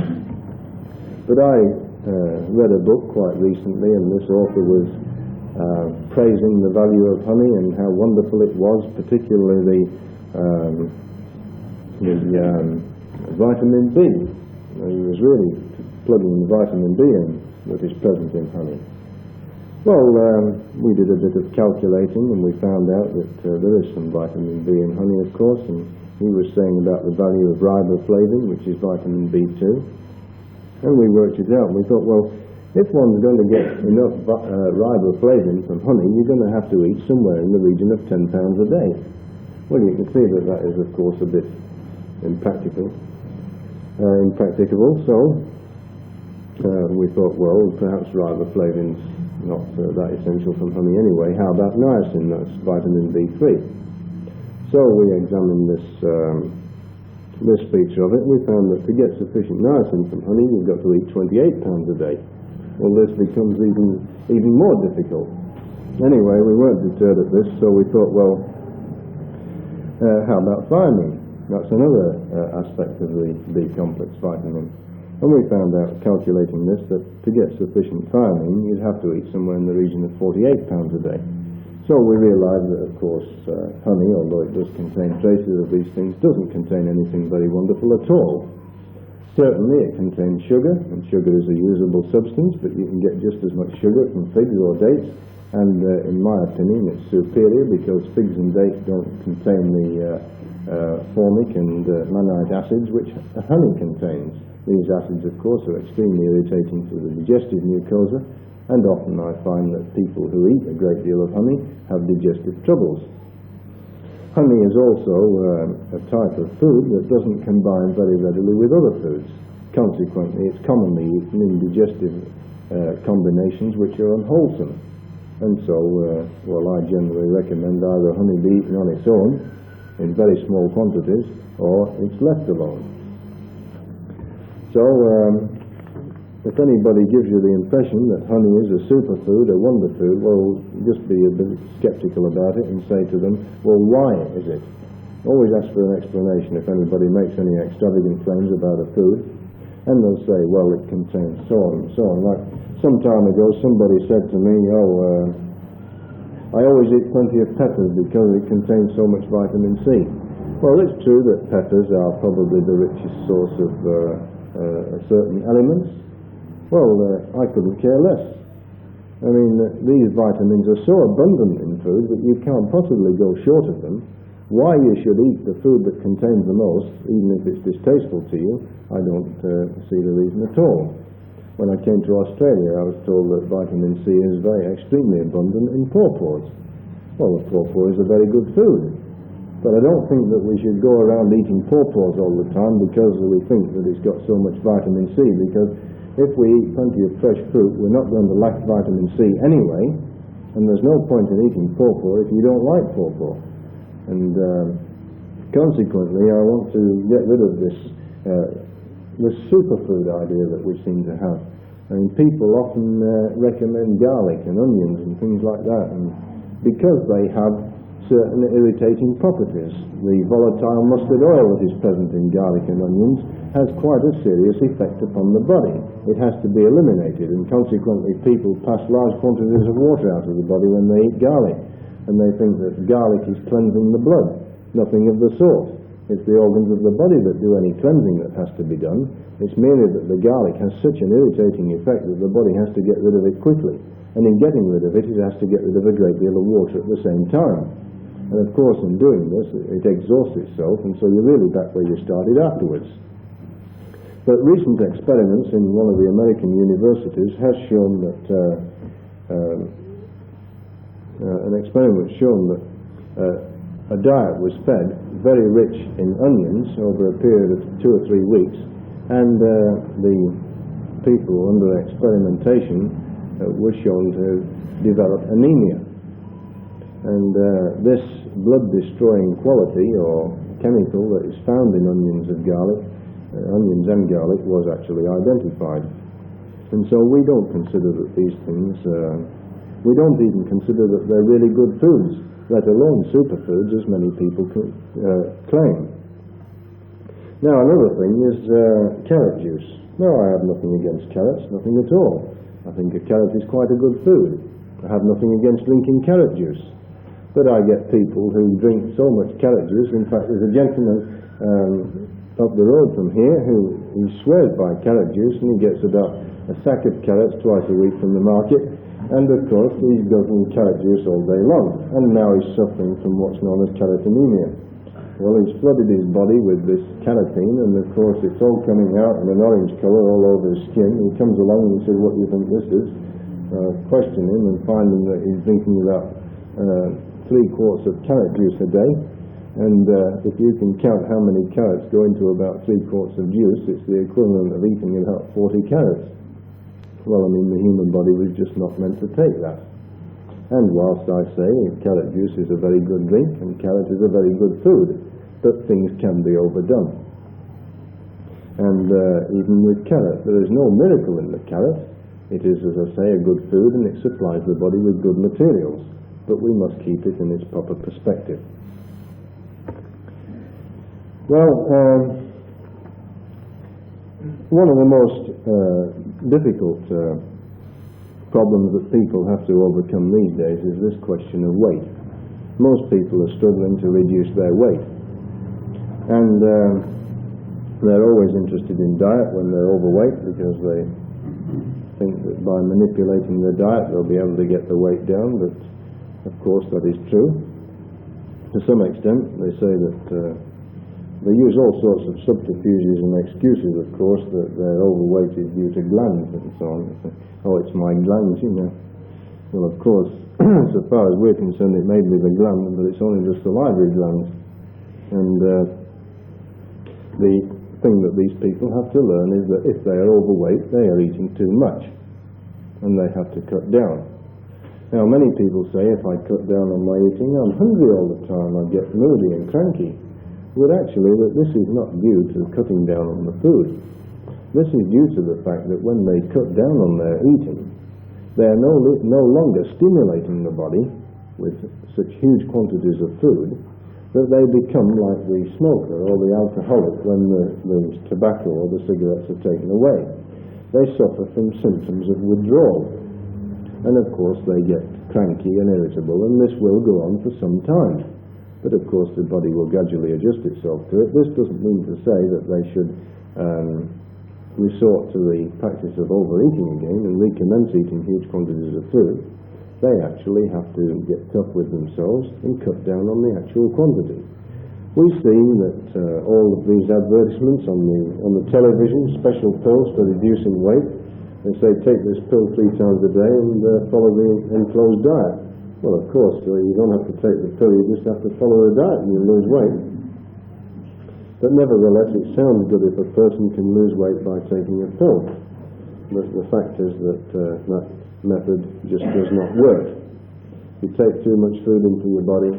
But I read a book quite recently, and this author was praising the value of honey and how wonderful it was, particularly the vitamin B. He was really plugging the vitamin B in that is present in honey. Well, we did a bit of calculating, and we found out that there is some vitamin B in honey, of course, and he was saying about the value of riboflavin, which is vitamin B2. And we worked it out, and we thought, well, if one's going to get enough riboflavin from honey, you're going to have to eat somewhere in the region of 10 pounds a day. Well, you can see that that is, of course, a bit impracticable. So we thought, well, perhaps riboflavin's not that essential from honey anyway. How about niacin? That's vitamin B3. So we examined this feature of it, and we found that to get sufficient niacin from honey, you've got to eat 28 pounds a day. Well, this becomes even more difficult. Anyway, we weren't deterred at this, so we thought, well, how about thiamine? That's another aspect of the B-complex vitamin. And we found out, calculating this, that to get sufficient thiamine, you'd have to eat somewhere in the region of 48 pounds a day. So we realized that, of course, honey, although it does contain traces of these things, doesn't contain anything very wonderful at all. Certainly it contains sugar, and sugar is a usable substance, but you can get just as much sugar from figs or dates, and in my opinion it's superior because figs and dates don't contain the formic and mannite acids which honey contains. These acids, of course, are extremely irritating to the digestive mucosa, and often I find that people who eat a great deal of honey have digestive troubles. Honey is also a type of food that doesn't combine very readily with other foods. Consequently, it's commonly eaten in digestive combinations which are unwholesome. And so, I generally recommend either honey be eaten on its own, in very small quantities, or it's left alone. So, if anybody gives you the impression that honey is a superfood, a wonder food, well, just be a bit skeptical about it and say to them, well, why is it? Always ask for an explanation if anybody makes any extravagant claims about a food, and they'll say, well, it contains so on and so on. Like some time ago, somebody said to me, I always eat plenty of peppers because it contains so much vitamin C. Well, it's true that peppers are probably the richest source of certain elements. Well, I couldn't care less. I mean, these vitamins are so abundant in food that you can't possibly go short of them. Why you should eat the food that contains the most, even if it's distasteful to you, I don't see the reason at all. When I came to Australia, I was told that vitamin C is extremely abundant in pawpaws. Well, the pawpaw is a very good food. But I don't think that we should go around eating pawpaws all the time because we think that it's got so much vitamin C, because if we eat plenty of fresh fruit, we're not going to lack vitamin C anyway, and there's no point in eating pawpaw if you don't like pawpaw. And consequently, I want to get rid of this superfood idea that we seem to have. I mean, people often recommend garlic and onions and things like that, and because they have certain irritating properties. The volatile mustard oil that is present in garlic and onions has quite a serious effect upon the body. It has to be eliminated, and consequently people pass large quantities of water out of the body when they eat garlic, and they think that garlic is cleansing the blood. Nothing of the sort. It's the organs of the body that do any cleansing that has to be done. It's merely that the garlic has such an irritating effect that the body has to get rid of it quickly, and in getting rid of it, it has to get rid of a great deal of water at the same time. And of course, in doing this, it exhausts itself, and so you're really back where you started afterwards. But recent experiments in one of the American universities has shown that an experiment shown that a diet was fed very rich in onions over a period of 2 or 3 weeks, and the people under experimentation were shown to develop anemia. And this blood-destroying quality or chemical that is found in onions and garlic was actually identified. And so we don't consider that these things, we don't even consider that they're really good foods, let alone superfoods, as many people claim. Now, another thing is carrot juice. No, I have nothing against carrots, nothing at all. I think a carrot is quite a good food. I have nothing against drinking carrot juice. But I get people who drink so much carrot juice. In fact, there's a gentleman up the road from here who swears by carrot juice, and he gets about a sack of carrots twice a week from the market, and of course he's guzzling carrot juice all day long, and now he's suffering from what's known as carrot anemia. Well, he's flooded his body with this carotene, and of course it's all coming out in an orange colour all over his skin. He comes along and he says, "What do you think this is?" Question him and find him that he's drinking about 3 quarts of carrot juice a day, and if you can count how many carrots go into about 3 quarts of juice, it's the equivalent of eating about 40 carrots. Well, I mean, the human body was just not meant to take that. And whilst I say carrot juice is a very good drink and carrot is a very good food, but things can be overdone. And even with carrot, there is no miracle in the carrot. It is, as I say, a good food, and it supplies the body with good materials, but we must keep it in its proper perspective. Well, one of the most difficult problems that people have to overcome these days is this question of weight. Most people are struggling to reduce their weight, and they're always interested in diet when they're overweight, because they think that by manipulating their diet they'll be able to get the weight down. But of course that is true to some extent. They say that they use all sorts of subterfuges and excuses, of course, that their overweight is due to glands and so on. Oh, it's my glands, you know. Well, of course, so far as we're concerned, it may be the glands, but it's only the salivary glands. And the thing that these people have to learn is that if they are overweight, they are eating too much, and they have to cut down. Now, many people say, if I cut down on my eating, I'm hungry all the time, I get moody and cranky. But actually, that this is not due to cutting down on the food. This is due to the fact that when they cut down on their eating, they are no longer stimulating the body with such huge quantities of food that they become like the smoker or the alcoholic when the tobacco or the cigarettes are taken away. They suffer from symptoms of withdrawal. And of course they get cranky and irritable, and this will go on for some time. But of course the body will gradually adjust itself to it. This doesn't mean to say that they should resort to the practice of overeating again and recommence eating huge quantities of food. They actually have to get tough with themselves and cut down on the actual quantity. We see that all of these advertisements on the television, special pills for reducing weight. They say, take this pill 3 times a day and follow the enclosed diet. Well, of course, you don't have to take the pill, you just have to follow the diet and you lose weight. But nevertheless, it sounds good if a person can lose weight by taking a pill. But the fact is that that method just does not work. If you take too much food into your body,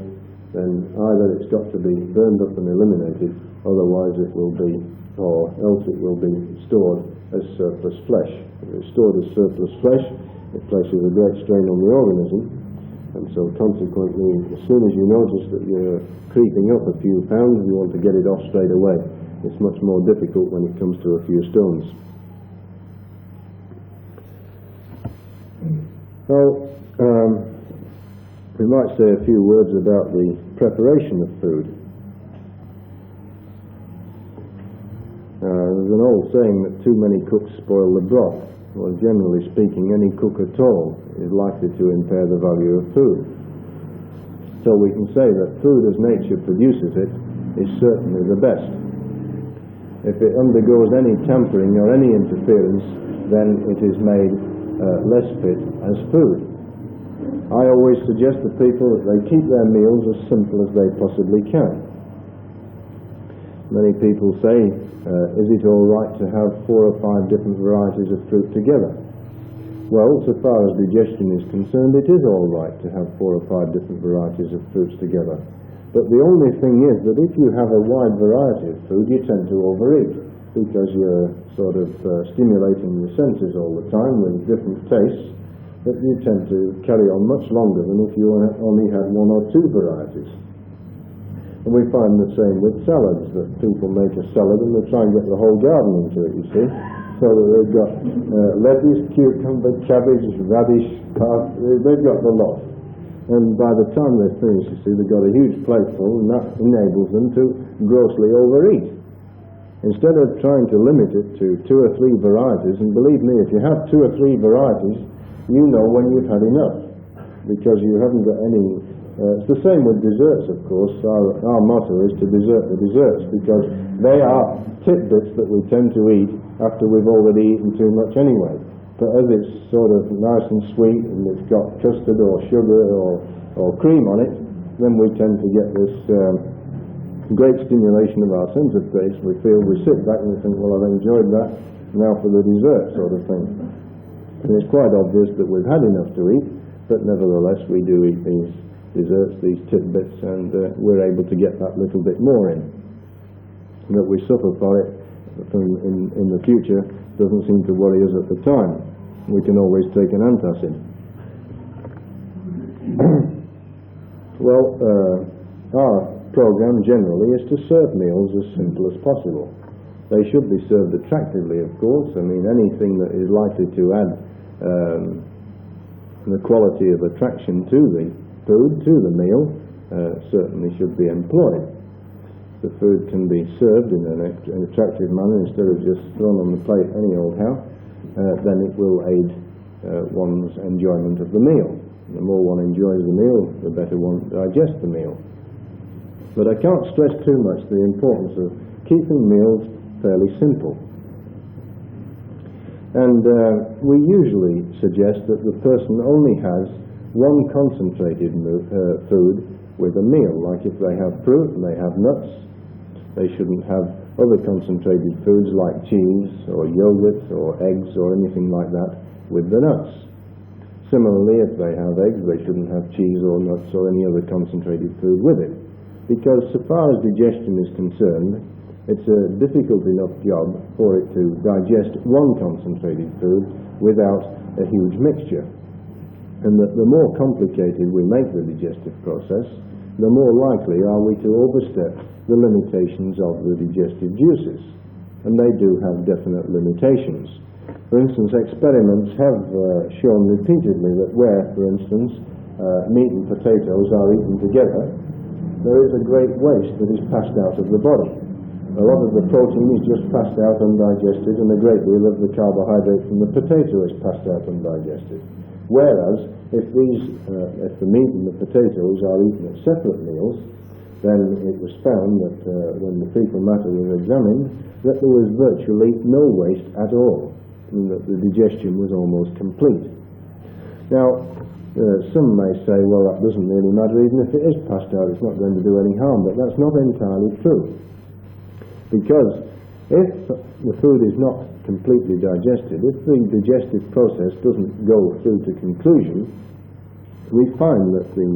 then either it's got to be burned up and eliminated, otherwise it will be, or else it will be stored as surplus flesh. If it's stored as surplus flesh, it places a great strain on the organism, and so consequently, as soon as you notice that you're creeping up a few pounds, you want to get it off straight away. It's much more difficult when it comes to a few stones. So, we might say a few words about the preparation of food. There's an old saying that too many cooks spoil the broth. Well, generally speaking, any cook at all is likely to impair the value of food. So we can say that food as nature produces it is certainly the best. If it undergoes any tampering or any interference, then it is made less fit as food. I always suggest to people that they keep their meals as simple as they possibly can. Many people say, is it all right to have 4 or 5 different varieties of fruit together? Well, so far as digestion is concerned, it is all right to have 4 or 5 different varieties of fruits together. But the only thing is that if you have a wide variety of food, you tend to overeat, because you're sort of stimulating your senses all the time with different tastes, that you tend to carry on much longer than if you only had 1 or 2 varieties. And we find the same with salads, that people make a salad and they try and get the whole garden into it, you see. So that they've got lettuce, cucumber, cabbage, radish, they've got the lot. And by the time they finish, you see, they've got a huge plateful, and that enables them to grossly overeat. Instead of trying to limit it to 2 or 3 varieties, and believe me, if you have 2 or 3 varieties, you know when you've had enough, because you haven't got any. It's the same with desserts, of course. Our motto is to desert the desserts, because they are tidbits that we tend to eat after we've already eaten too much anyway. But as it's sort of nice and sweet, and it's got custard or sugar or cream on it, then we tend to get this great stimulation of our sense of taste. We sit back and we think, well, I've enjoyed that, now for the dessert sort of thing. And it's quite obvious that we've had enough to eat, but nevertheless we do eat these desserts, these tidbits, and we're able to get that little bit more in. That we suffer for it in the future doesn't seem to worry us at the time. We can always take an antacid. Well, our program generally is to serve meals as simple as possible. They should be served attractively, of course. I mean, anything that is likely to add the quality of attraction to the food, to the meal, certainly should be employed. The food can be served in an attractive manner instead of just thrown on the plate any old how, then it will aid one's enjoyment of the meal. The more one enjoys the meal, the better one digests the meal. But I can't stress too much the importance of keeping meals fairly simple. And we usually suggest that the person only has one concentrated food with a meal. Like if they have fruit and they have nuts, they shouldn't have other concentrated foods like cheese or yogurt or eggs or anything like that with the nuts. Similarly, if they have eggs, they shouldn't have cheese or nuts or any other concentrated food with it. Because so far as digestion is concerned, it's a difficult enough job for it to digest one concentrated food without a huge mixture. And that the more complicated we make the digestive process, the more likely are we to overstep the limitations of the digestive juices. And they do have definite limitations. For instance, experiments have shown repeatedly that where, for instance, meat and potatoes are eaten together, there is a great waste that is passed out of the body. A lot of the protein is just passed out undigested, and a great deal of the carbohydrate from the potato is passed out undigested. Whereas, if the meat and the potatoes are eaten at separate meals, then it was found that when the fecal matter was examined, that there was virtually no waste at all, and that the digestion was almost complete. Now, some may say, well, that doesn't really matter, even if it is passed out, it's not going to do any harm, but that's not entirely true. Because if the food is not completely digested, if the digestive process doesn't go through to conclusion, we find that the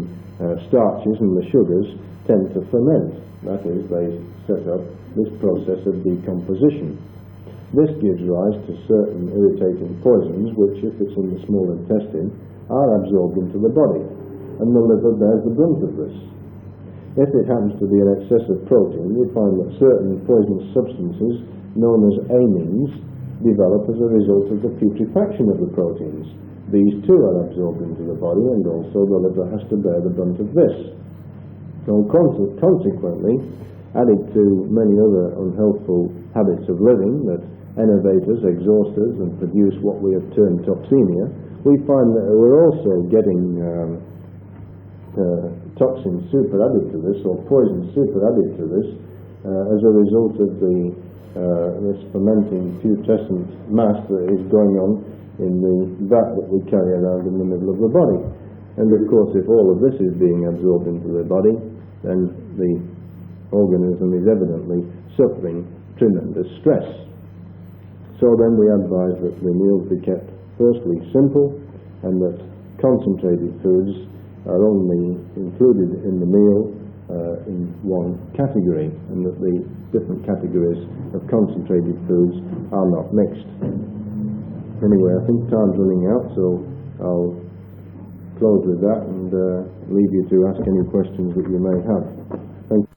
starches and the sugars tend to ferment. That is, they set up this process of decomposition. This gives rise to certain irritating poisons which, if it's in the small intestine, are absorbed into the body, and the liver bears the brunt of this. If it happens to be an excess of protein, we find that certain poisonous substances known as amines develop as a result of the putrefaction of the proteins. These too are absorbed into the body, and also the liver has to bear the brunt of this. So consequently, added to many other unhealthful habits of living that enervate us, exhaust us, and produce what we have termed toxemia, we find that we're also getting toxins superadded to this, or poison superadded to this, as a result of this fermenting putrescent mass that is going on in the vat that we carry around in the middle of the body. And of course, if all of this is being absorbed into the body, then the organism is evidently suffering tremendous stress. So then we advise that the meals be kept firstly simple, and that concentrated foods are only included in the meal in one category, and that the different categories of concentrated foods are not mixed. Anyway, I think time's running out, so I'll close with that and leave you to ask any questions that you may have. Thank you.